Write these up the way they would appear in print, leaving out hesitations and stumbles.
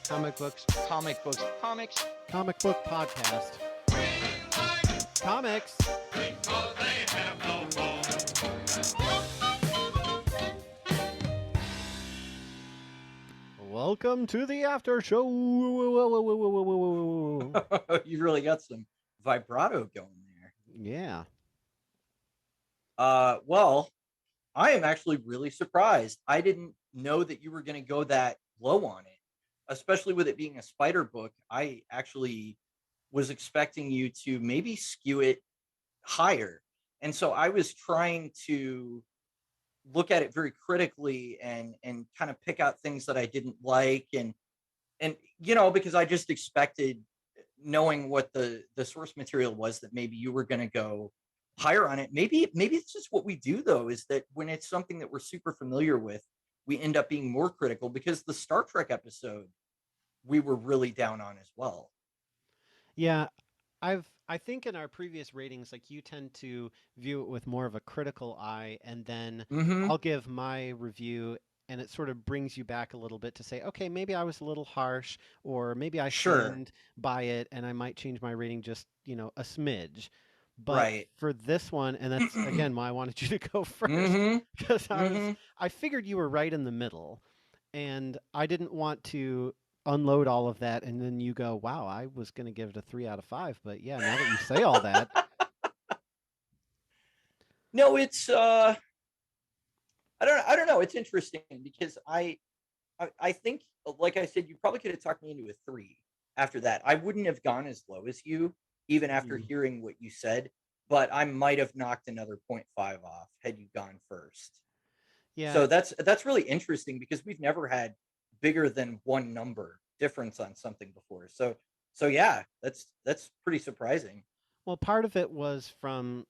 Comic books. Comic books. Comics. Comic book podcast. Comics. Because they have no Welcome to the after show. You really got some vibrato going there. Yeah. Well, I am actually really surprised. I didn't know that you were going to go that low on it, especially with it being a spider book. I actually was expecting you to maybe skew it higher. And so I was trying to look at it very critically and kind of pick out things that I didn't like and because I just expected, knowing what the source material was, that maybe you were going to go higher on it. Maybe it's just what we do, though, is that when it's something that we're super familiar with, we end up being more critical, because the Star Trek episode we were really down on as well. Yeah. I think in our previous ratings, like, you tend to view it with more of a critical eye, and then Mm-hmm. I'll give my review, and it sort of brings you back a little bit to say, okay, maybe I was a little harsh, or maybe I Sure. stand by it and I might change my rating just, a smidge. But Right. for this one, and that's again why I wanted you to go first, Mm-hmm. because Mm-hmm. I figured you were right in the middle, and I didn't want to unload all of that and then you go, wow, I was going to give it a 3 out of 5, but yeah, now that you say all that. No, it's I don't know. It's interesting because I think, like I said, you probably could have talked me into a 3 after that. I wouldn't have gone as low as you, even after Mm, hearing what you said, but I might have knocked another point 0.5 off had you gone first. yeah. So that's really interesting, because we've never had bigger than one number difference on something before. So yeah, that's pretty surprising. Well, part of it was from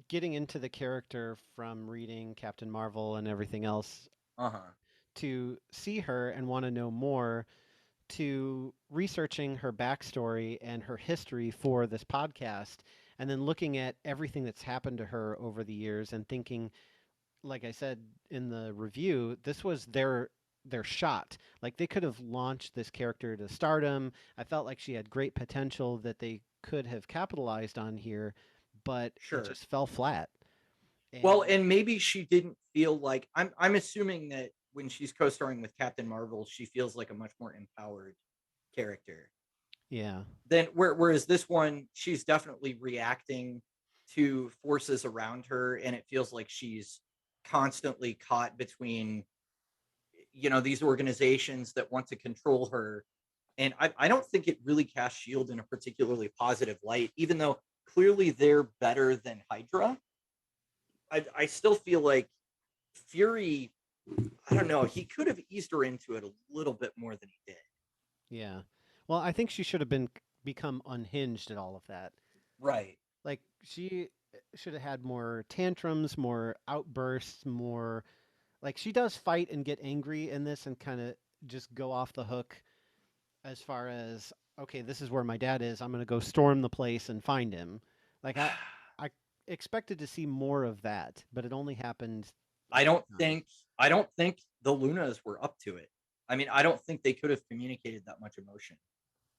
getting into the character from reading Captain Marvel and everything else, Uh-huh. to see her and want to know more, to researching her backstory and her history for this podcast, and then looking at everything that's happened to her over the years and thinking, like I said in the review, this was their shot. Like, they could have launched this character to stardom. I felt like she had great potential that they could have capitalized on here, but it Sure. just fell flat. Well, And and maybe she didn't feel like, I'm assuming that when she's co-starring with Captain Marvel, she feels like a much more empowered character. yeah. Then whereas this one, she's definitely reacting to forces around her, and it feels like she's constantly caught between, these organizations that want to control her. And I don't think it really casts Shield in a particularly positive light, even though clearly they're better than Hydra. I still feel like Fury, I don't know, he could have eased her into it a little bit more than he did. Yeah. Well, I think she should have become unhinged at all of that. Right. Like, she should have had more tantrums, more outbursts, more, like, she does fight and get angry in this and kind of just go off the hook as far as, okay, this is where my dad is. I'm going to go storm the place and find him. Like, I expected to see more of that, but it only happened a I few don't times. think I don't think the Lunas were up to it. I mean, I don't think they could have communicated that much emotion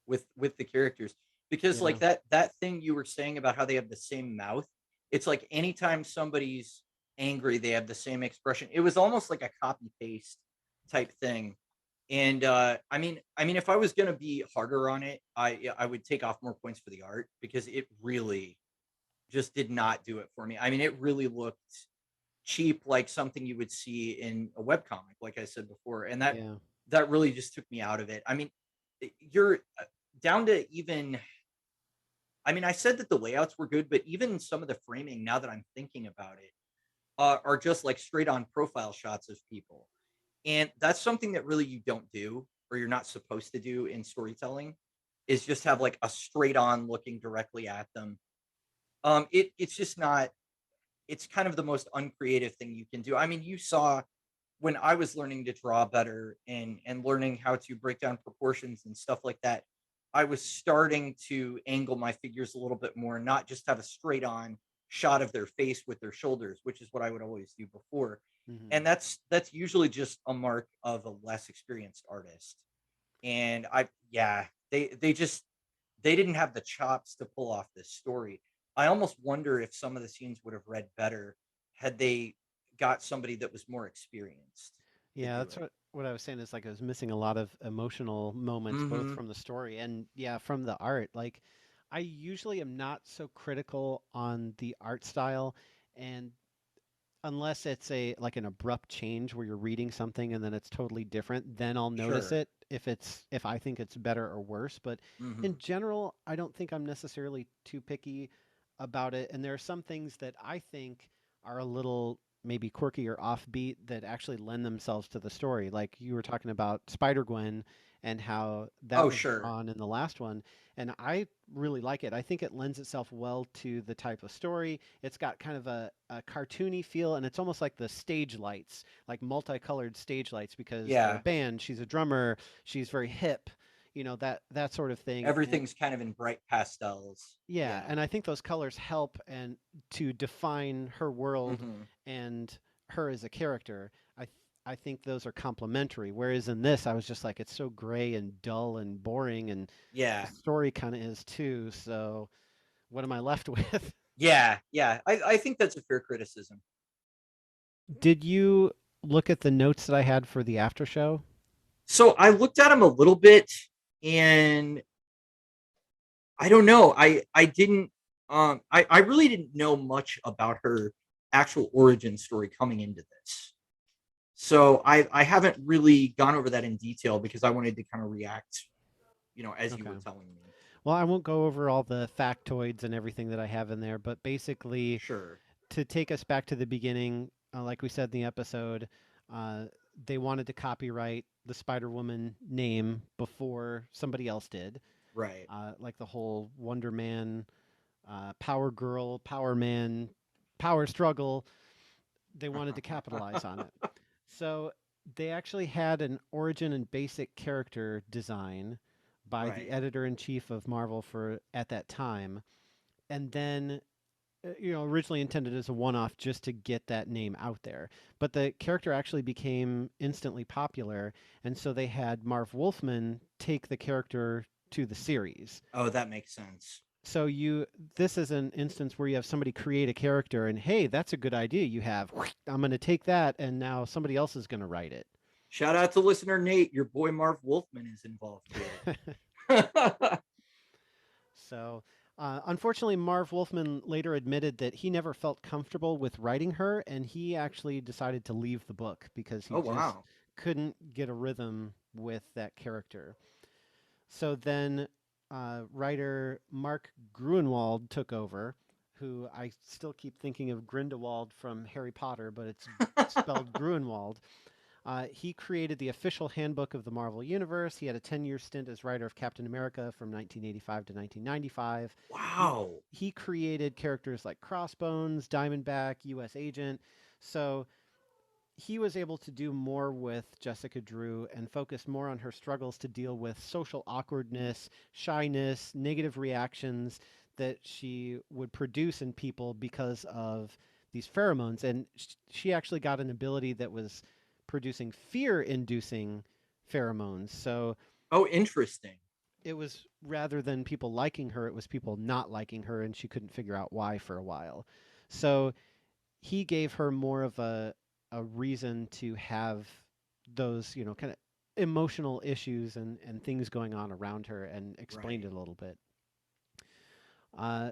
with the characters, because Yeah. like that thing you were saying about how they have the same mouth, it's like anytime somebody's angry, they have the same expression. It was almost like a copy paste type thing. And I mean, if I was gonna be harder on it, I would take off more points for the art, because it really just did not do it for me. I mean, it really looked cheap, like something you would see in a webcomic, like I said before, and that Yeah. that really just took me out of it. I mean, you're down to even. I mean, I said that the layouts were good, but even some of the framing, now that I'm thinking about it, are just like straight on profile shots of people, and that's something that really you don't do, or you're not supposed to do in storytelling, is just have like a straight on looking directly at them. It's just not. It's kind of the most uncreative thing you can do. I mean, you saw when I was learning to draw better and learning how to break down proportions and stuff like that, I was starting to angle my figures a little bit more, not just have a straight on shot of their face with their shoulders, which is what I would always do before. Hmm. And that's usually just a mark of a less experienced artist. and they just they didn't have the chops to pull off this story. I almost wonder if some of the scenes would have read better had they got somebody that was more experienced to Yeah, do that's it. what I was saying is like I was missing a lot of emotional moments both Mm-hmm. from the story and yeah, from the art. Like I usually am not so critical on the art style and unless it's a like an abrupt change where you're reading something and then it's totally different, then I'll notice Sure. it if I think it's better or worse. But Mm-hmm. in general, I don't think I'm necessarily too picky about it. And there are some things that I think are a little maybe quirky or offbeat that actually lend themselves to the story. Like you were talking about Spider Gwen and how that Oh, was sure. drawn in the last one. And I really like it. I think it lends itself well to the type of story. It's got kind of a cartoony feel, and it's almost like the stage lights, like multicolored stage lights, because they're a Yeah. band. She's a drummer. She's very hip, that sort of thing. And Everything's kind of in bright pastels. yeah, Yeah. and I think those colors help and to define her world Mm-hmm. and her as a character. I think those are complementary. Whereas in this, I was just like, it's so gray and dull and boring, and the Yeah. story kind of is too. So what am I left with? Yeah. Yeah. I think that's a fair criticism. Did you look at the notes that I had for the after show? So I looked at him a little bit, and I don't know. I didn't I really didn't know much about her actual origin story coming into this. So I haven't really gone over that in detail because I wanted to kind of react, as you Okay. were telling me. Well, I won't go over all the factoids and everything that I have in there, but basically, Sure. to take us back to the beginning, like we said in the episode, uh, they wanted to copyright the Spider Woman name before somebody else did. Right. Like the whole Wonder Man, Power Girl, Power Man, Power Struggle, they wanted to capitalize on it. So they actually had an origin and basic character design by the Right. editor in chief of Marvel for at that time, and then originally intended as a one-off just to get that name out there. But the character actually became instantly popular, and so they had Marv Wolfman take the character to the series. Oh, that makes sense. So this is an instance where you have somebody create a character and hey, that's a good idea you have. I'm going to take that and now somebody else is going to write it. Shout out to listener Nate. Your boy Marv Wolfman is involved here. So, unfortunately, Marv Wolfman later admitted that he never felt comfortable with writing her, and he actually decided to leave the book because he Oh, just wow. couldn't get a rhythm with that character. So then, writer Mark Gruenwald took over, who I still keep thinking of Grindelwald from Harry Potter, but it's spelled Gruenwald. He created the official handbook of the Marvel Universe. He had a 10-year stint as writer of Captain America from 1985 to 1995. He Wow. he created characters like Crossbones, Diamondback, U.S. Agent. So he was able to do more with Jessica Drew and focus more on her struggles to deal with social awkwardness, shyness, negative reactions that she would produce in people because of these pheromones. And she actually got an ability that was producing fear inducing pheromones. So Oh, interesting. it was rather than people liking her, it was people not liking her, and she couldn't figure out why for a while. So he gave her more of a reason to have those, kind of emotional issues and things going on around her and explained Right. it a little bit.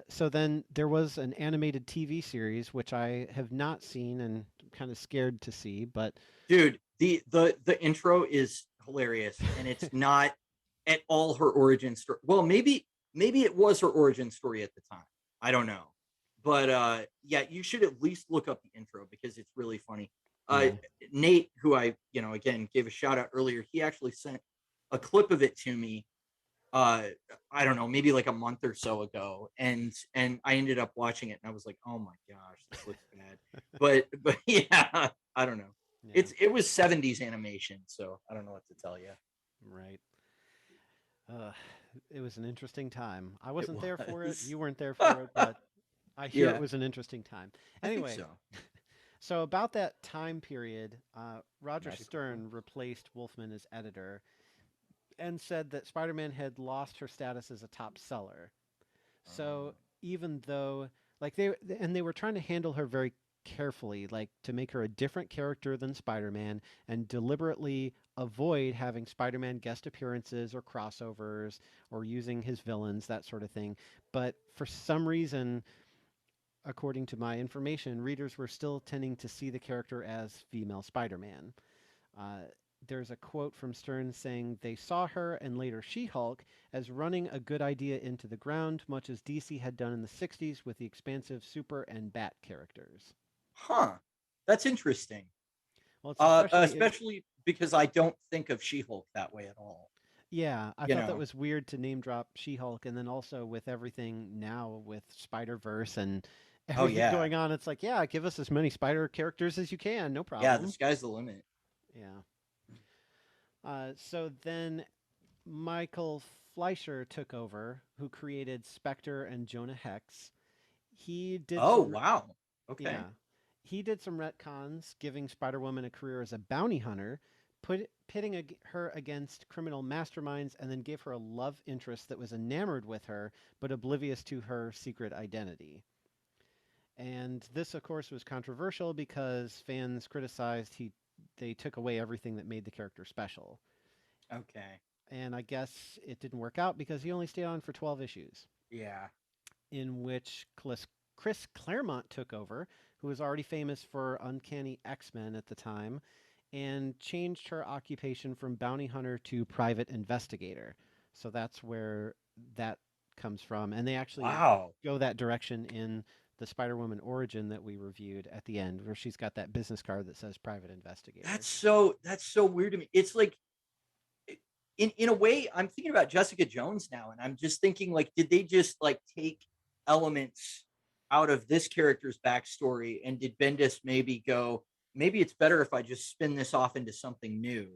So then there was an animated TV series which I have not seen and I'm kind of scared to see, but Dude, the intro is hilarious, and it's not at all her origin story. Well, maybe it was her origin story at the time. I don't know. But yeah, you should at least look up the intro because it's really funny. Uh yeah. Nate, who I, again gave a shout out earlier, he actually sent a clip of it to me, uh I don't know, maybe like a month or so ago, and I ended up watching it and I was like, "Oh my gosh, this looks bad." But yeah, I don't know. Yeah, It was 70s animation, so I don't know what to tell you. right. Uh, it was an interesting time. I It wasn't there for it. was. You weren't there for it, but I hear it Yeah, was an interesting time. I think Anyway, so. so about that time period, Roger Magical. Stern replaced Wolfman as editor, and said that Spider-Man had lost her status as a top seller. Uh, So even though like they were trying to handle her very carefully, like to make her a different character than Spider-Man and deliberately avoid having Spider-Man guest appearances or crossovers or using his villains, that sort of thing. But for some reason, according to my information, readers were still tending to see the character as female Spider-Man. Uh, there's a quote from Stern saying they saw her and later She Hulk as running a good idea into the ground, much as DC had done in the 60s with the expansive Super and Bat characters. huh. That's interesting. Well, it's especially, Especially because I don't think of She-Hulk that way at all. yeah, I You thought that know. was weird to name drop She Hulk. And then also with everything now with Spider Verse and Oh everything yeah. going on, it's like, yeah, give us as many Spider characters as you can. No Yeah, the problem. sky's the limit. Yeah. So then Michael Fleischer took over, who created Spectre and Jonah Hex. He did Oh some, wow. Okay. yeah, he did some retcons, giving Spider Woman a career as a bounty hunter, pitting her against criminal masterminds, and then gave her a love interest that was enamored with her but oblivious to her secret identity. And this, of course, was controversial because fans criticized they took away everything that made the character special. Okay. And I guess it didn't work out because he only stayed on for 12 issues, Yeah. in which Chris Claremont took over, who was already famous for Uncanny X-Men at the time, and changed her occupation from bounty hunter to private investigator. So that's where that comes from. And they actually Wow. go that direction in the Spider-Woman origin that we reviewed at the end, where she's got that business card that says private investigator. That's so weird to me. It's like in a way, I'm thinking about Jessica Jones now, and I'm just thinking like, did they just like take elements out of this character's backstory, and did Bendis maybe go, maybe it's better if I just spin this off into something new,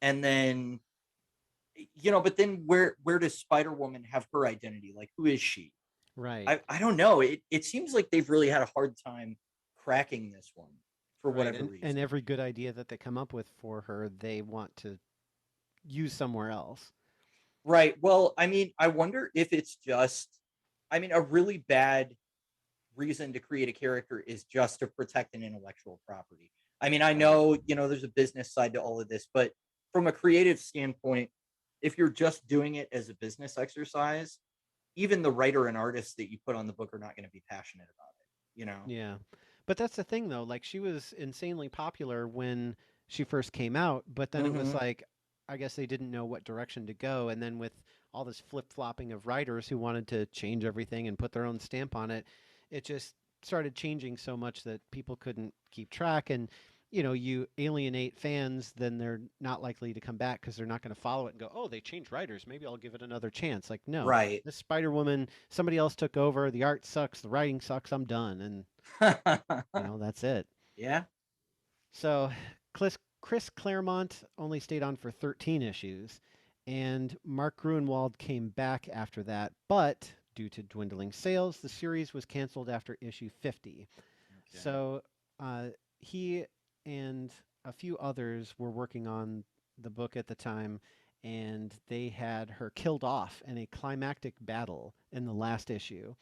and then but then where does Spider Woman have her identity? Like, who is she? Right. I don't know. It seems like they've really had a hard time cracking this one for Right. whatever And reason. every good idea that they come up with for her, they want to use somewhere else. Right. Well, I mean, I wonder if it's just, I mean, a really bad reason to create a character is just to protect an intellectual property. I mean, I Right. know, there's a business side to all of this, but from a creative standpoint, if you're just doing it as a business exercise, even the writer and artist that you put on the book are not going to be passionate about it. Yeah. But that's the thing though, like she was insanely popular when she first came out, but then it was Mm-hmm. like I guess they didn't know what direction to go and then with all this flip-flopping of writers who wanted to change everything and put their own stamp on it, it just started changing so much that people couldn't keep track and you alienate fans, then they're not likely to come back because they're not going to follow it and go, oh, they changed writers. Maybe I'll give it another chance. Like, no, Right. this Spider Woman, somebody else took over. The art sucks. The writing sucks. I'm done. And that's it. Yeah. So Chris Claremont only stayed on for 13 issues, and Mark Gruenwald came back after that, but due to dwindling sales, the series was canceled after issue 50. Okay. So he and a few others were working on the book at the time, and they had her killed off in a climactic battle in the last issue.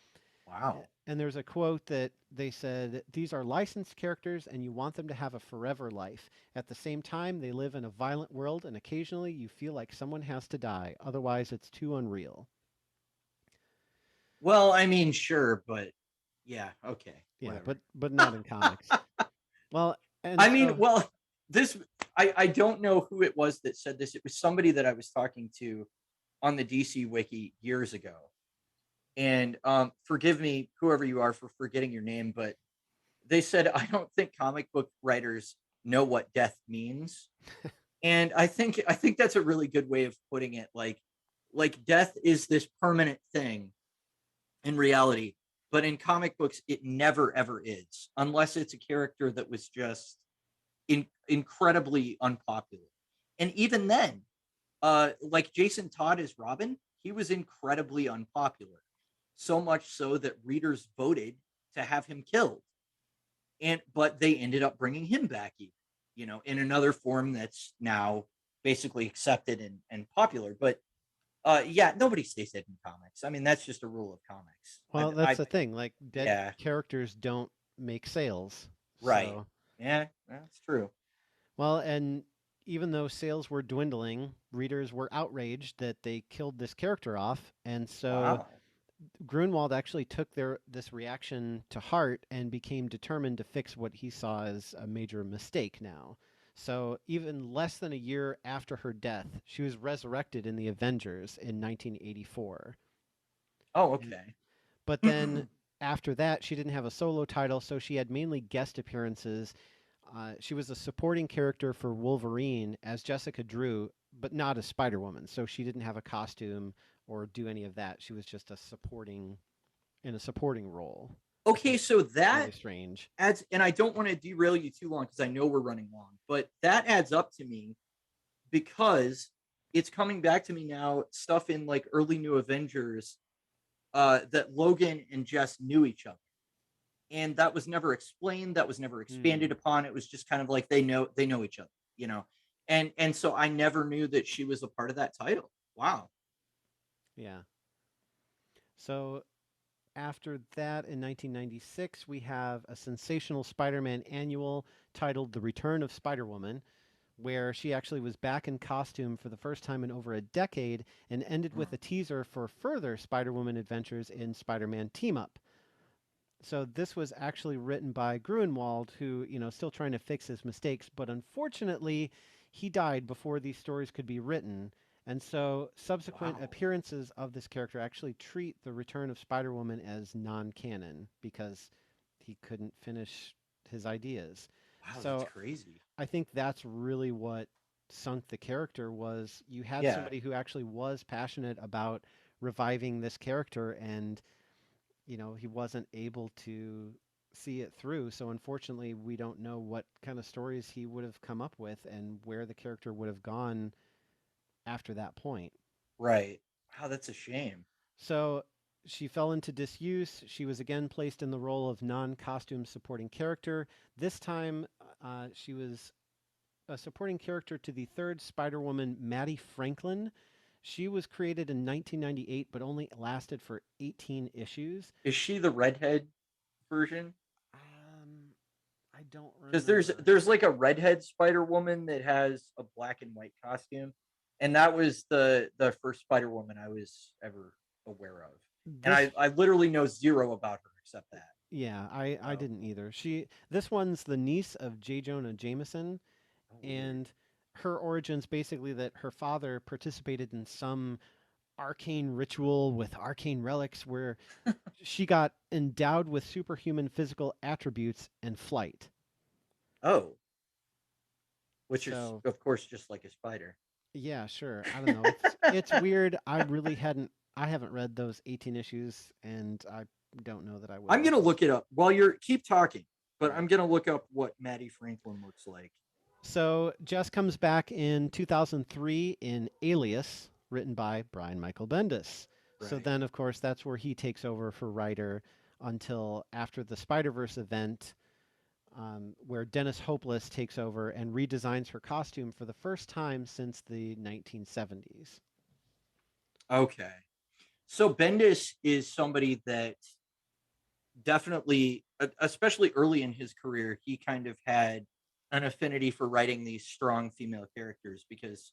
Wow. And there's a quote that they said, these are licensed characters and you want them to have a forever life. At the same time, they live in a violent world and occasionally you feel like someone has to die. Otherwise, it's too unreal. Well, I mean, sure, but yeah, okay, Yeah, whatever. but not in comics. Well, and I mean, so, well, this I don't know who it was that said this. It was somebody that I was talking to on the DC Wiki years ago. And forgive me, whoever you are, for forgetting your name, but they said I don't think comic book writers know what death means. And I think that's a really good way of putting it. Like death is this permanent thing in reality, but in comic books it never ever is, unless it's a character that was just incredibly unpopular. And even then, like Jason Todd as Robin, he was incredibly unpopular, so much so that readers voted to have him killed. But they ended up bringing him back, even, in another form that's now basically accepted and popular. But yeah, nobody stays dead in comics. I mean, that's just a rule of comics. Well, that's I the thing. Like dead yeah, characters don't make sales. right. So, Yeah, that's true. well, and even though sales were dwindling, readers were outraged that they killed this character off, and so Wow. Grunwald actually took this reaction to heart and became determined to fix what he saw as a major mistake now. So, even less than a year after her death, she was resurrected in the Avengers in 1984. Oh, And okay. but then after that, she didn't have a solo title, so she had mainly guest appearances. She was a supporting character for Wolverine as Jessica Drew, but not as Spider Woman. So she didn't have a costume or do any of that. She was just a supporting in a supporting role, which Okay, was so really that strange. adds, and I don't want to derail you too long because I know we're running long, but that adds up to me because it's coming back to me now. Stuff in like early New Avengers, that Logan and Jess knew each other, and that was never explained. That was never expanded Hmm. upon. It was just kind of like they know each other, you know. And so I never knew that she was a part of that title. Wow. Yeah. So after that, in 1996, we have a sensational Spider Man annual titled The Return of Spider Woman, where she actually was back in costume for the first time in over a decade and ended with a teaser for further Spider Woman adventures in Spider Man Team Up. So this was actually written by Gruenwald, who, still trying to fix his mistakes, but unfortunately, he died before these stories could be written. And so subsequent Wow. appearances of this character actually treat the return of Spider-Woman as non-canon because he couldn't finish his ideas. Wow, that's So crazy. I think that's really what sunk the character was you had Yeah. somebody who actually was passionate about reviving this character and he wasn't able to see it through. So unfortunately, we don't know what kind of stories he would have come up with and where the character would have gone after that point. Right. Wow, that's a shame. So she fell into disuse. She was again placed in the role of non costume supporting character. This time, she was a supporting character to the third Spider Woman, Maddie Franklin. She was created in 1998, but only lasted for 18 issues. Is she the redhead version? Um, I don't Because there's remember. there's like a redhead Spider Woman that has a black and white costume, and that was the first Spider Woman I was ever aware of, and This, I literally know zero about her except that. yeah, I So, didn't either. This one's the niece of J. Jonah Jameson, oh, weird. and her origins basically that her father participated in some arcane ritual with arcane relics where she got endowed with superhuman physical attributes and flight. Oh, which is So, of course just like a spider. yeah, sure. I don't know. It's weird. I haven't read those 18 issues and I don't know that I I'm will. gonna look it up while you're keep talking, but Right. I'm gonna look up what Maddie Franklin looks like. So Jess comes back in 2003 in Alias, written by Brian Michael Bendis. So Right. then, of course, that's where he takes over for writer until after the Spider Verse event, where Dennis Hopeless takes over and redesigns her costume for the first time since the 1970s. Okay. So Bendis is somebody that definitely, especially early in his career, he kind of had an affinity for writing these strong female characters because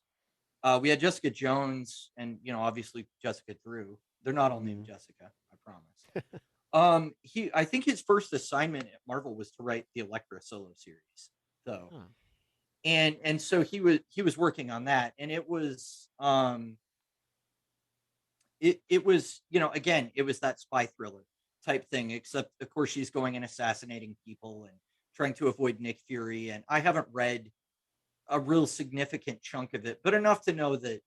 we had Jessica Jones and obviously Jessica Drew. They're not all named Hmm. Jessica, I promise. I think his first assignment at Marvel was to write the Elektra solo series, though. Huh. And so he was working on that, and it was again, it was that spy thriller type thing, except of course she's going and assassinating people and trying to avoid Nick Fury. And I haven't read a real significant chunk of it, but enough to know that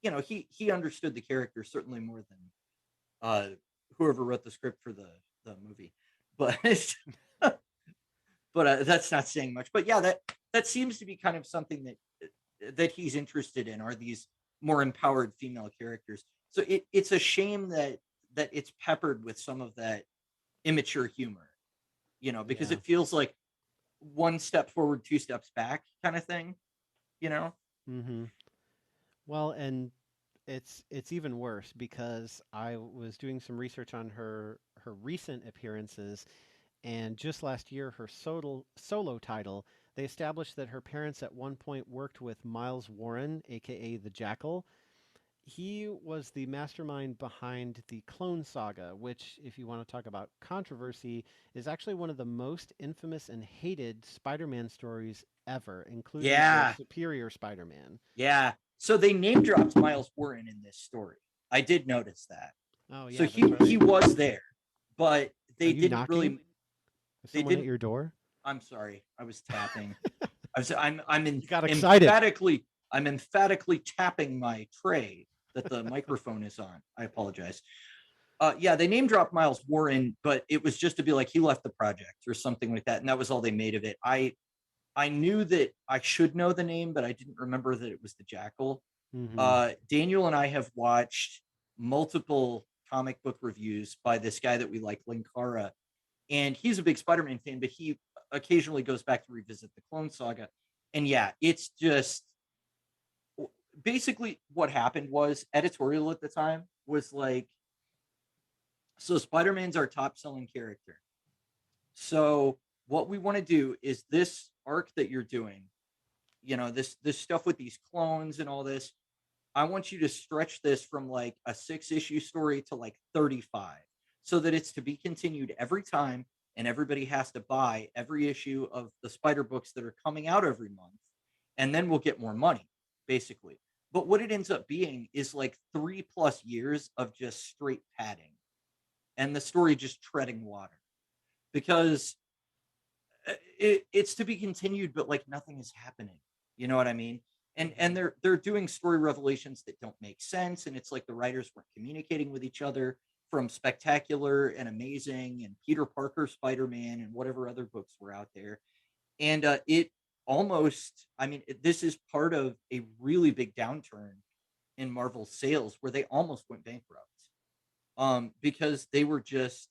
he understood the character certainly more than uh whoever wrote the script for the movie. But that's not saying much. But yeah, that seems to be kind of something that he's interested in, are these more empowered female characters. So it's a shame that it's peppered with some of that immature humor, because Yeah. it feels like one step forward, two steps back kind of thing, you know? Mm-hmm. Well, and it's even worse because I was doing some research on her recent appearances, and just last year her solo title, they established that her parents at one point worked with Miles Warren, aka the Jackal. He was the mastermind behind the Clone Saga, which, if you want to talk about controversy, is actually one of the most infamous and hated Spider-Man stories ever, including for Yeah, Superior Spider-Man. yeah. So they name dropped Miles Warren in this story. I did notice that. Oh So yeah, that's he right. was there, but Are they you didn't knocking? really. Is They someone at didn't. your door? I'm sorry. I was tapping. I'm You got excited. emphatically tapping my tray that the microphone is on. I apologize. Yeah, they name dropped Miles Warren, but it was just to be like he left the project or something like that, and that was all they made of it. I knew that I should know the name, but I didn't remember that it was the Jackal. Mm-hmm. Daniel and I have watched multiple comic book reviews by this guy that we like, Linkara, and he's a big Spider-Man fan, but he occasionally goes back to revisit the Clone Saga. And yeah, it's just basically what happened was editorial at the time was like, so Spider-Man's our top selling character. So what we want to do is this arc that you're doing, this stuff with these clones and all this, I want you to stretch this from like a 6 issue story to like 35 so that it's to be continued every time and everybody has to buy every issue of the Spider books that are coming out every month. And then we'll get more money, basically. But what it ends up being is like 3+ years of just straight padding and the story just treading water because it's to be continued, but like nothing is happening. You know what I mean? And Mm-hmm. they're doing story revelations that don't make sense, and it's like the writers weren't communicating with each other from Spectacular and Amazing and Peter Parker Spider-Man and whatever other books were out there. And it almost, I mean, this is part of a really big downturn in Marvel sales where they almost went bankrupt because they were just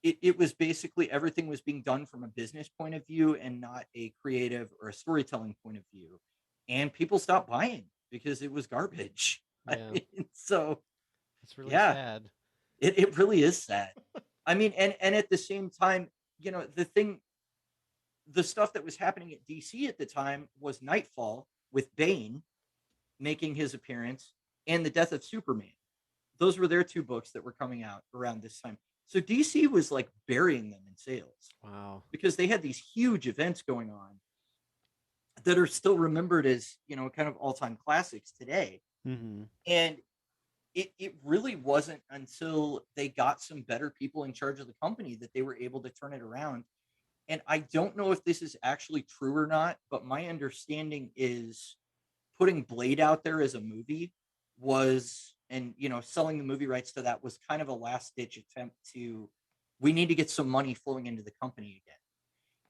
it was basically everything was being done from a business point of view and not a creative or a storytelling point of view. And people stopped buying because it was garbage. I Yeah, mean, so it's really yeah, sad. it really is sad. I mean, and at the same time, the stuff that was happening at DC at the time was Nightfall with Bane making his appearance and the death of Superman. Those were their two books that were coming out around this time. So DC was like burying them in sales Wow. because they had these huge events going on that are still remembered as, kind of all-time classics today. Mm-hmm. And it really wasn't until they got some better people in charge of the company that they were able to turn it around. And I don't know if this is actually true or not, but my understanding is putting Blade out there as a movie was, and selling the movie rights to that was kind of a last ditch attempt to, we need to get some money flowing into the company again.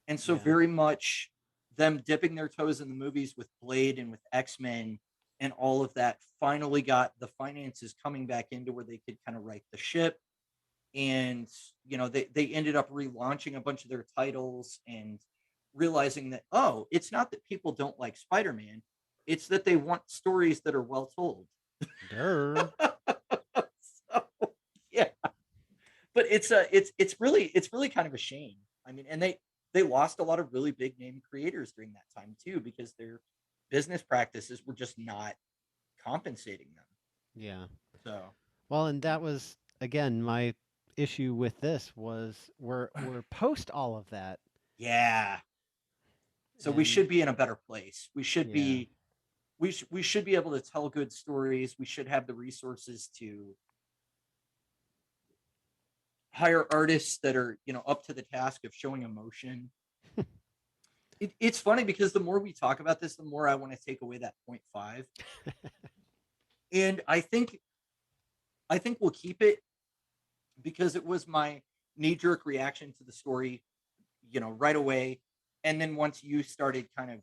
And so Yeah. very much them dipping their toes in the movies with Blade and with X-Men and all of that finally got the finances coming back into where they could kind of right the ship. And they ended up relaunching a bunch of their titles and realizing that, oh, it's not that people don't like Spider-Man, it's that they want stories that are well told. Durr. So, yeah, but it's really kind of a shame. I mean, and they lost a lot of really big name creators during that time too because their business practices were just not compensating them. Yeah. So Well, and that was again my issue with this was we're post all of that, yeah, so we and should be in a better place. yeah. We should be able to tell good stories. We should have the resources to hire artists that are up to the task of showing emotion. It's funny because the more we talk about this, the more I want to take away that 0.5. And I think we'll keep it because it was my knee-jerk reaction to the story, right away. And then once you started kind of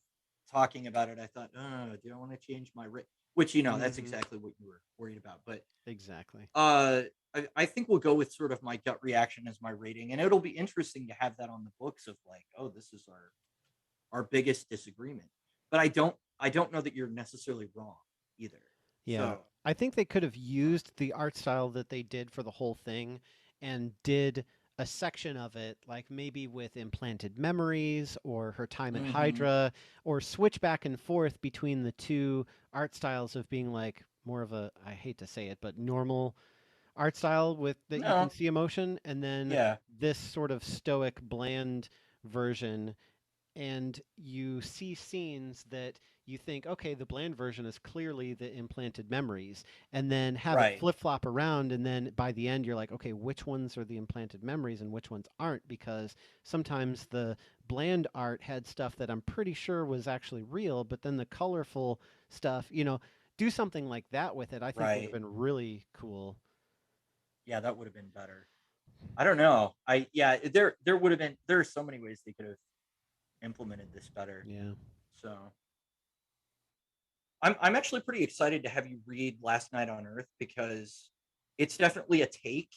talking about it, I thought, oh, do I want to change my rate? Which that's Hmm. exactly what you were worried about. But Exactly. uh, I think we'll go with sort of my gut reaction as my rating, and it'll be interesting to have that on the books of like, oh, this is our biggest disagreement. But I don't I don't know that you're necessarily wrong either. Yeah. So, I think they could have used the art style that they did for the whole thing and did a section of it, like maybe with implanted memories or her time at mhm. Hydra, or switch back and forth between the two art styles of being like more of a, I hate to say it, but normal art style with that you can No, see emotion, and then yeah, this sort of stoic, bland version, and you see scenes that you think, okay, the bland version is clearly the implanted memories, and then have it right, flip flop around, and then by the end, you're like, okay, which ones are the implanted memories and which ones aren't? Because sometimes the bland art had stuff that I'm pretty sure was actually real, but then the colorful stuff, do something like that with it, I think would have right. been really cool. Yeah, that would have been better. I don't know. Yeah, there would have been there are so many ways they could have implemented this better. Yeah. So I'm actually pretty excited to have you read Last Night on Earth because it's definitely a take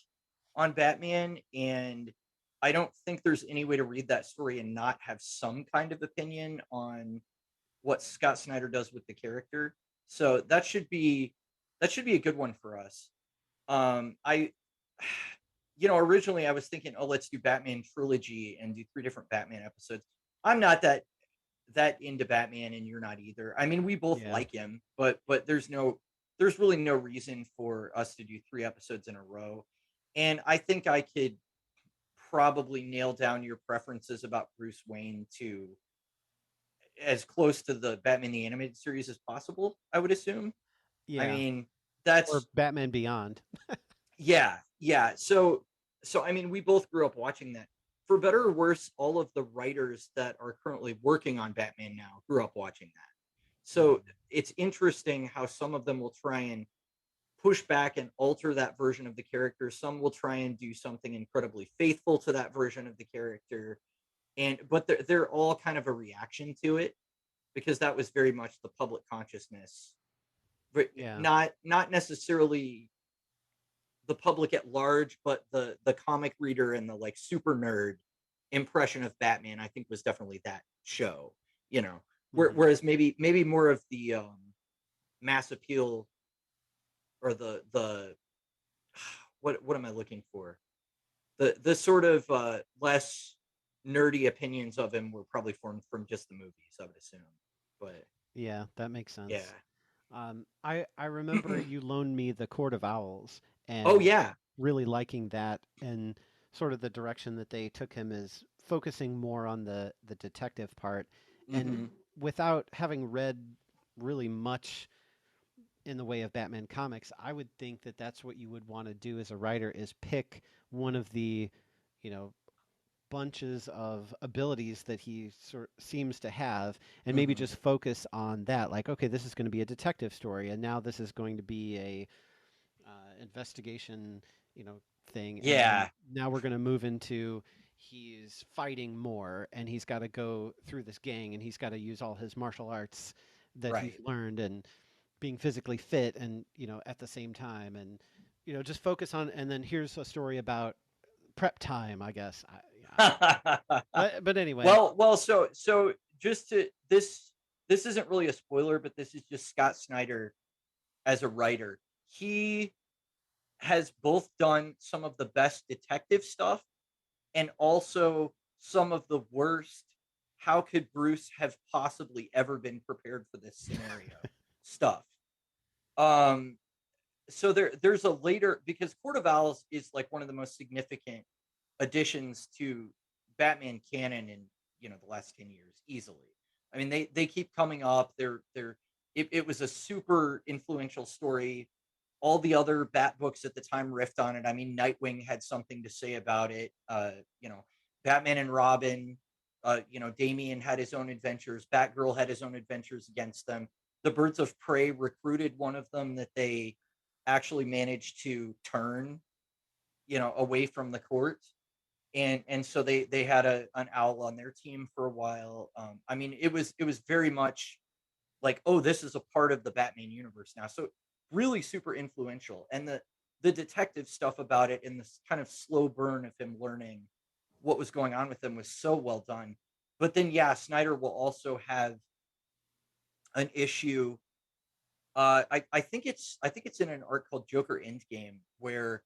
on Batman, and I don't think there's any way to read that story and not have some kind of opinion on what Scott Snyder does with the character. So that should be a good one for us. I originally I was thinking, oh, let's do Batman Trilogy and do three different Batman episodes. I'm not that into Batman, and you're not either. I mean, we both Yeah. like him, but there's really no reason for us to do three episodes in a row. And I think I could probably nail down your preferences about Bruce Wayne to as close to the Batman the Animated Series as possible, I would assume. I Yeah. mean, Or that's Batman Beyond. yeah, yeah. So I mean, we both grew up watching that. For better or worse, all of the writers that are currently working on Batman now grew up watching that. So Mhm. it's interesting how some of them will try and push back and alter that version of the character. Some will try and do something incredibly faithful to that version of the character. But they're all kind of a reaction to it because that was very much the public consciousness. But Yeah. not necessarily the public at large, but the comic reader and the like super nerd impression of Batman, I think, was definitely that show. You know, Hmm. whereas maybe more of the mass appeal or the what am I looking for? The sort of less nerdy opinions of him were probably formed from just the movies, I would assume. But Yeah, that makes yeah. sense. I remember you loaned me the Court of Owls Oh and yeah. really liking that, and sort of the direction that they took him is focusing more on the detective part, and Hmm. without having read really much in the way of Batman comics, I would think that that's what you would want to do as a writer is pick one of the, you know, bunches of abilities that he sort seems to have, and maybe Hmm. just focus on that, like, okay, this is going to be a detective story, and now this is going to be a investigation, thing, and then Yeah. now we're going to move into he's fighting more, and he's got to go through this gang, and he's got to use all his martial arts that he's Right. learned, and being physically fit, and at the same time, and just focus on, and then here's a story about prep time, I guess. But anyway. well, so just to this isn't really a spoiler, but this is just Scott Snyder as a writer. He has both done some of the best detective stuff and also some of the worst how could Bruce have possibly ever been prepared for this scenario stuff. Um so there's a later because Court of Owls is like one of the most significant additions to Batman canon in the last 10 years easily. I mean they keep coming up. It was a super influential story. All the other Bat books at the time riffed on it. I mean Nightwing had something to say about it. Batman and Robin, Damian had his own adventures. Batgirl had his own adventures against them. The Birds of Prey recruited one of them that they actually managed to turn, away from the court, and so they had an owl on their team for a while. I mean, it was very much like, oh, this is a part of the Batman universe now. So really super influential, and the detective stuff about it and this kind of slow burn of him learning what was going on with him was so well done. But then, yeah, Snyder will also have an issue. I think it's in an arc called Joker Endgame where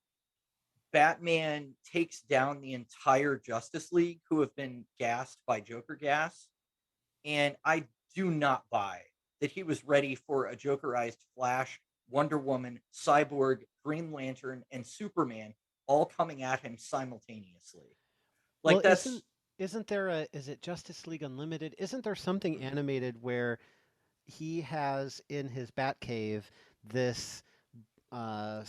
Batman takes down the entire Justice League who have been gassed by Joker gas, and I do not buy that he was ready for a Jokerized Flash, Wonder Woman, Cyborg, Green Lantern, and Superman all coming at him simultaneously. Well, Like that's isn't there a is it Justice League Unlimited? Isn't there something animated where he has in his Batcave this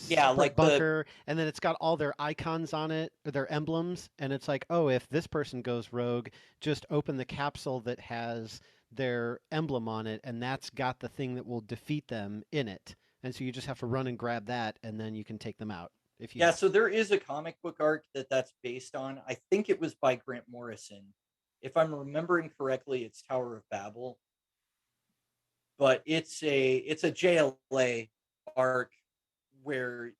yeah, secret like the bunker, and then it's got all their icons on it, or their emblems, and it's like, oh, if this person goes rogue, just open the capsule that has their emblem on it, and that's got the thing that will defeat them in it. And so you just have to run and grab that, and then you can take them out if you. yeah, so there is a comic book arc that's based on. I think it was by Grant Morrison. If I'm remembering correctly, it's Tower of Babel, but it's a JLA arc where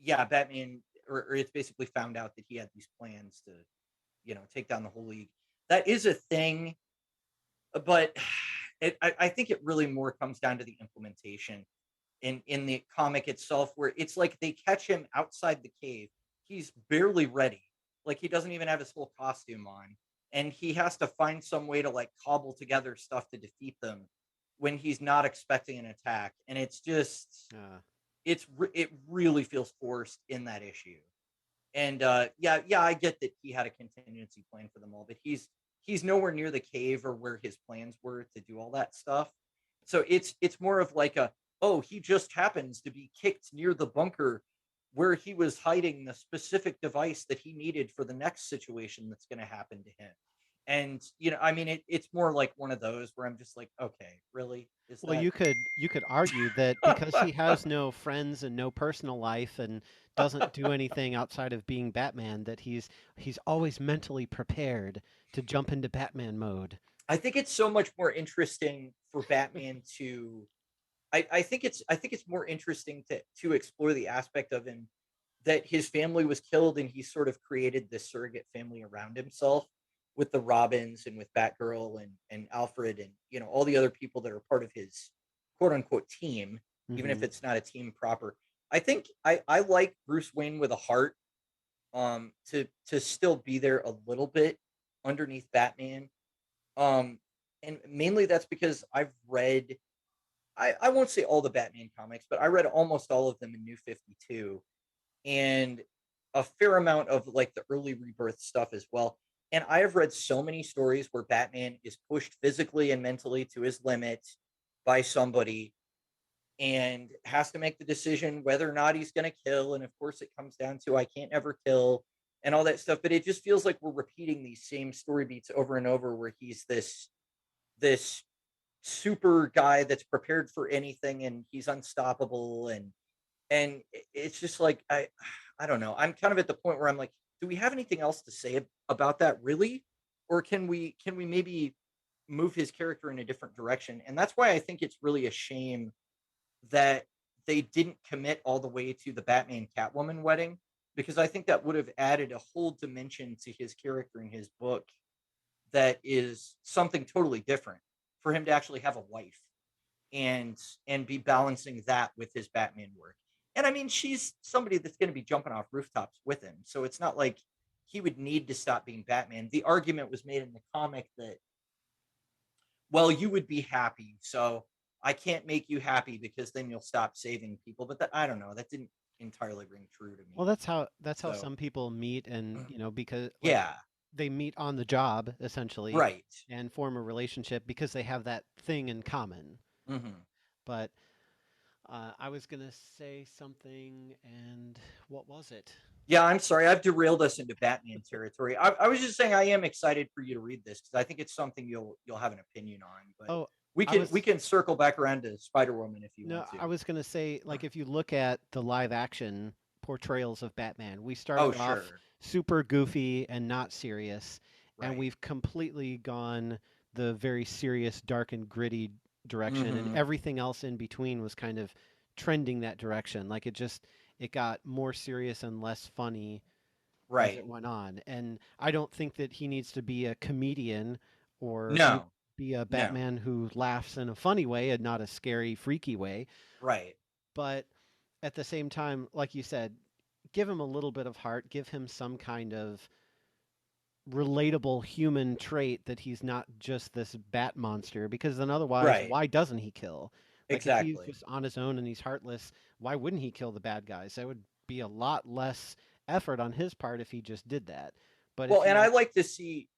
yeah, Batman or it's basically found out that he had these plans to, take down the whole league. That is a thing, but I think it really more comes down to the implementation in the comic itself, where it's like they catch him outside the cave. He's barely ready, like he doesn't even have his full costume on, and he has to find some way to like cobble together stuff to defeat them when he's not expecting an attack, and it's just Uh, it really feels forced in that issue. And yeah, I get that he had a contingency plan for them all, but he's nowhere near the cave or where his plans were to do all that stuff. So it's more of like a, oh, he just happens to be kicked near the bunker where he was hiding the specific device that he needed for the next situation that's going to happen to him. And I mean, it's more like one of those where I'm just like, okay, really, is well, that? you could argue that because he has no friends and no personal life and doesn't do anything outside of being Batman, that he's always mentally prepared to jump into Batman mode. I think it's so much more interesting for Batman to. I think it's more interesting to explore the aspect of him that his family was killed and he sort of created this surrogate family around himself with the Robins and with Batgirl and Alfred and all the other people that are part of his quote unquote team, even if Hmm. it's not a team proper. I think I like Bruce Wayne with a heart, to still be there a little bit underneath Batman. Um and mainly that's because I've read, I won't say all the Batman comics, but I read almost all of them in New 52 and a fair amount of like the early rebirth stuff as well. And I have read so many stories where Batman is pushed physically and mentally to his limit by somebody and has to make the decision whether or not he's going to kill. And of course, it comes down to I can't ever kill and all that stuff. But it just feels like we're repeating these same story beats over and over, where he's this super guy that's prepared for anything and he's unstoppable, and it's just like I don't know. I'm kind of at the point where I'm like, do we have anything else to say about that really, or can we maybe move his character in a different direction? And that's why I think it's really a shame that they didn't commit all the way to the Batman Catwoman wedding, because I think that would have added a whole dimension to his character in his book that is something totally different, for him to actually have a wife and be balancing that with his Batman work. And I mean, she's somebody that's going to be jumping off rooftops with him, so it's not like he would need to stop being Batman. The argument was made in the comic that, well, you would be happy, so I can't make you happy because then you'll stop saving people. But that, I don't know, that didn't entirely ring true to Well, me. that's how So some people meet, and because like yeah, they meet on the job essentially right. and form a relationship because they have that thing in common. Hmm. But I was gonna say something, and what was it? Yeah, I'm sorry. I've derailed us into Batman territory. I was just saying I am excited for you to read this because I think it's something you'll have an opinion on. But Oh, we I can we was can circle back around to Spider Woman if you no, want to. I was gonna say, like, if you look at the live action portrayals of Batman, we Oh started off sure, super goofy and not serious, and right. we've completely gone the very serious, dark and gritty direction, and Mm-hmm. everything else in between was kind of trending that direction. Like it got more serious and less funny as Right. it went on. And I don't think that he needs to be a comedian or No. be a No. Batman who laughs in a funny way and not a scary, freaky way. Right. But at the same time, like you said, give him a little bit of heart, give him some kind of relatable human trait that he's not just this bat monster, because then otherwise Right. why doesn't he kill? Like if he's Exactly. just on his own and he's heartless, why wouldn't he kill the bad guys? That would be a lot less effort on his part if he just did that. But if Well, and he I act like to see.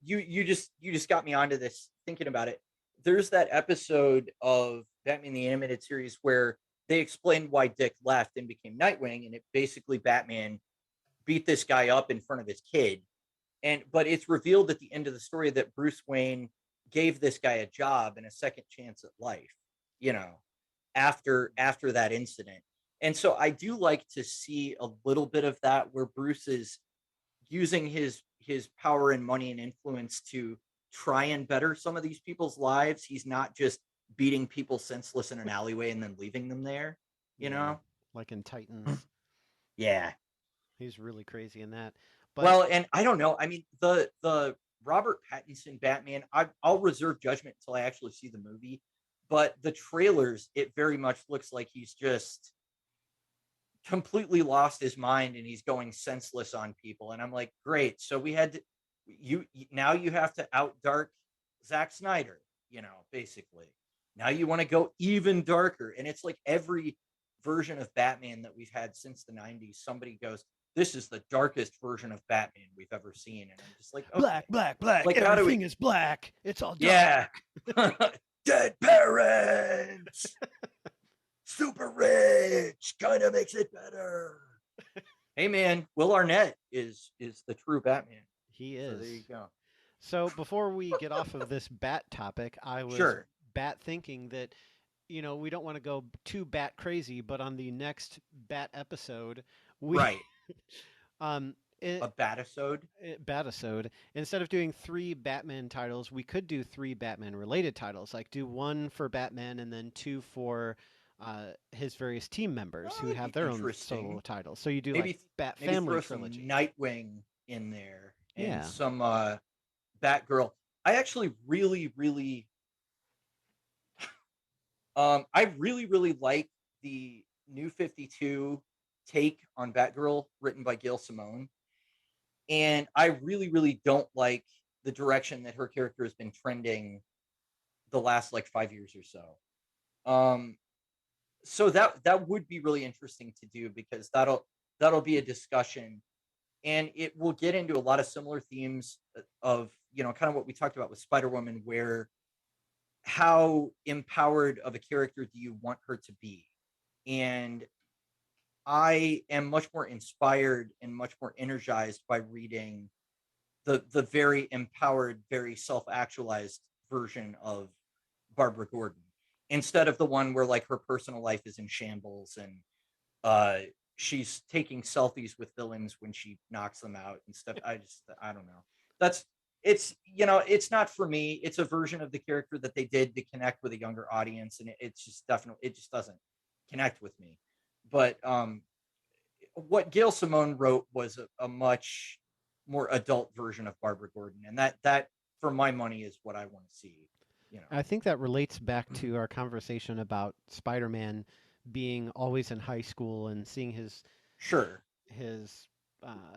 You just got me onto this thinking about it. There's that episode of Batman the Animated Series where they explained why Dick left and became Nightwing, and it basically Batman beat this guy up in front of his kid, and but it's revealed at the end of the story that Bruce Wayne gave this guy a job and a second chance at life, you know, after that incident. And so I do like to see a little bit of that where Bruce is using his power and money and influence to try and better some of these people's lives. He's not just beating people senseless in an alleyway and then leaving them there, you yeah, know? like in Titans, Yeah. he's really crazy in that. But Well, and I don't know. I mean, the Robert Pattinson Batman, I'll reserve judgment until I actually see the movie. But the trailers, it very much looks like he's just completely lost his mind and he's going senseless on people. And I'm like, great. So we had to, you now you have to out dark Zack Snyder, basically. Now you want to go even darker. And it's like every version of Batman that we've had since the 90s, somebody goes, this is the darkest version of Batman we've ever seen. And I'm just like, okay. black, black, black, Like, how do we, everything is black. It's all dark. yeah. Dead parents, super rich, kind of makes it better. Hey man, Will Arnett is the true Batman. He So is. there you go. So before we get off of this bat topic, I was Sure. bat thinking that, we don't want to go too bat crazy, but on the next bat episode, we Right. um A Batisode. Batisode, instead of doing 3 Batman titles, we could do 3 Batman related titles, like do 1 for Batman and then 2 for his various team members Oh, who that'd have be their own solo interesting. titles. So you do like Maybe Bat maybe Family throw some Trilogy. Nightwing in there and Yeah. some Batgirl. I actually really I really like the New 52 take on Batgirl written by Gail Simone. And I really don't like the direction that her character has been trending the last like 5 years or so. So that would be really interesting to do because that'll be a discussion and it will get into a lot of similar themes of kind of what we talked about with Spider-Woman, where how empowered of a character do you want her to be? And I am much more inspired and much more energized by reading the very empowered, very self-actualized version of Barbara Gordon, instead of the one where like her personal life is in shambles and uh she's taking selfies with villains when she knocks them out and stuff. I don't know. That's it's not for me. It's a version of the character that they did to connect with a younger audience, and it's just definitely it just doesn't connect with me. But what Gail Simone wrote was a much more adult version of Barbara Gordon, and that for my money is what I want to see. I think that relates back to our conversation about Spider-Man being always in high school and seeing Sure. his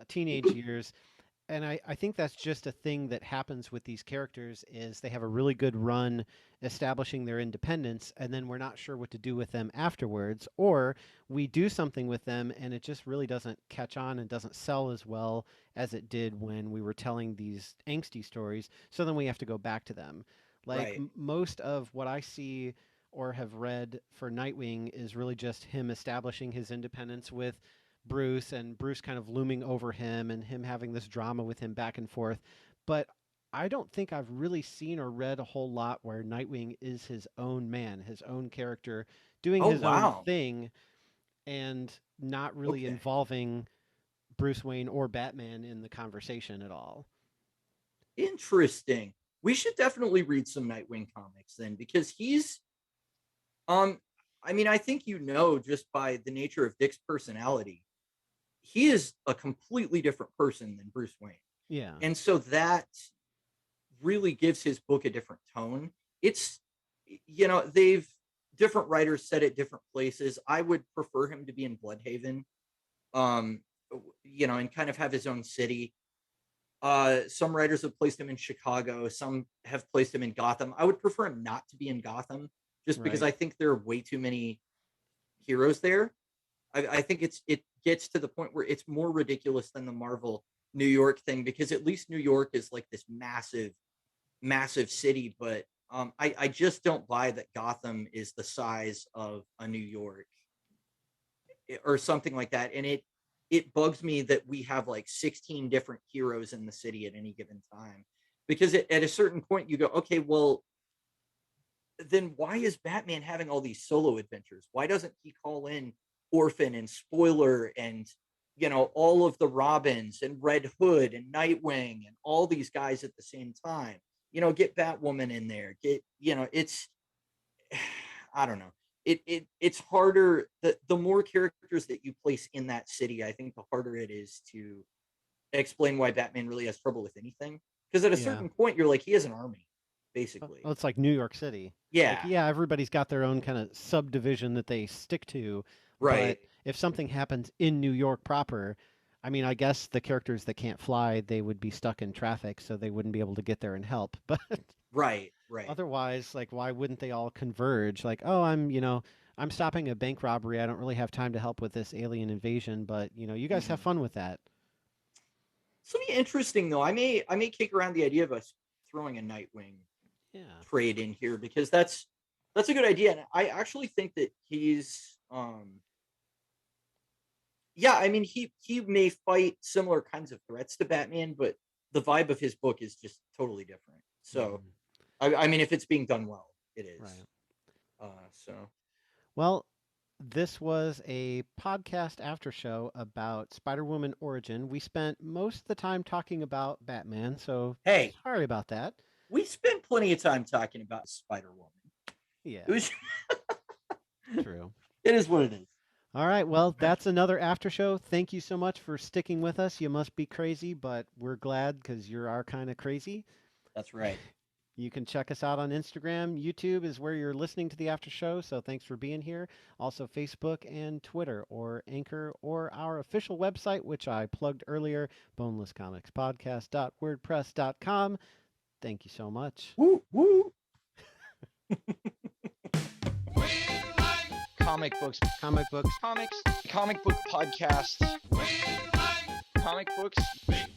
teenage years. And I think that's just a thing that happens with these characters is they have a really good run establishing their independence, and then we're not sure what to do with them afterwards, or we do something with them and it just really doesn't catch on and doesn't sell as well as it did when we were telling these angsty stories, so then we have to go back to them. Like Right. most of what I see or have read for Nightwing is really just him establishing his independence with Bruce and Bruce kind of looming over him and him having this drama with him back and forth. But I don't think I've really seen or read a whole lot where Nightwing is his own man, his own character, doing Oh his own wow. thing and not really Okay. involving Bruce Wayne or Batman in the conversation at all. Interesting. We should definitely read some Nightwing comics then, because he's um I mean, I think just by the nature of Dick's personality, he is a completely different person than Bruce Wayne. Yeah. And so really gives his book a different tone. It's, they've different writers said it different places. I would prefer him to be in Bloodhaven, um, and kind of have his own city. Some writers have placed him in Chicago. Some have placed him in Gotham. I would prefer him not to be in Gotham, just because Right. I think there are way too many heroes there. I think it gets to the point where it's more ridiculous than the Marvel New York thing, because at least New York is like this massive, massive city, but I just don't buy that Gotham is the size of a New York or something like that. And it bugs me that we have like 16 different heroes in the city at any given time, because at a certain point you go, okay, well, then why is Batman having all these solo adventures? Why doesn't he call in Orphan and Spoiler and all of the Robins and Red Hood and Nightwing and all these guys at the same time? Get Batwoman in there. It's I don't know. It's harder. The more characters that you place in that city, I think the harder it is to explain why Batman really has trouble with anything. Because at a Yeah. certain point, you're like, he has an army, Well, basically. it's like New York City. Like, Yeah, yeah, everybody's got their own kind of subdivision that they stick to, but right. if something happens in New York proper, I mean, I guess the characters that can't fly, they would be stuck in traffic, so they wouldn't be able to get there and help. But Right, right. otherwise, like, why wouldn't they all converge? Like, oh, I'm stopping a bank robbery. I don't really have time to help with this alien invasion, but you guys have Mhm. fun with that. This will be interesting, though. I may kick around the idea of us throwing a Nightwing Yeah. trade in here, because that's a good idea, and I actually think that he's yeah. I mean, he may fight similar kinds of threats to Batman, but the vibe of his book is just totally different. So Mhm. I mean, if it's being done well, it is. Right. So Well, this was a podcast after show about Spider Woman origin. We spent most of the time talking about Batman, so hey, sorry about that. we spent plenty of time talking about Spider Woman. It Yeah, was true. it is what it is. All right, well, that's another after show. Thank you so much for sticking with us. You must be crazy, but we're glad because you're our kind of crazy. That's right. You can check us out on Instagram. YouTube is where you're listening to the after show, so thanks for being here. Also, Facebook and Twitter or Anchor or our official website, which I plugged earlier, bonelesscomicspodcast.wordpress.com. Thank you so much. Woo woo. We like, Comic books, Comic books. comics, comic book podcasts, we like comic books. big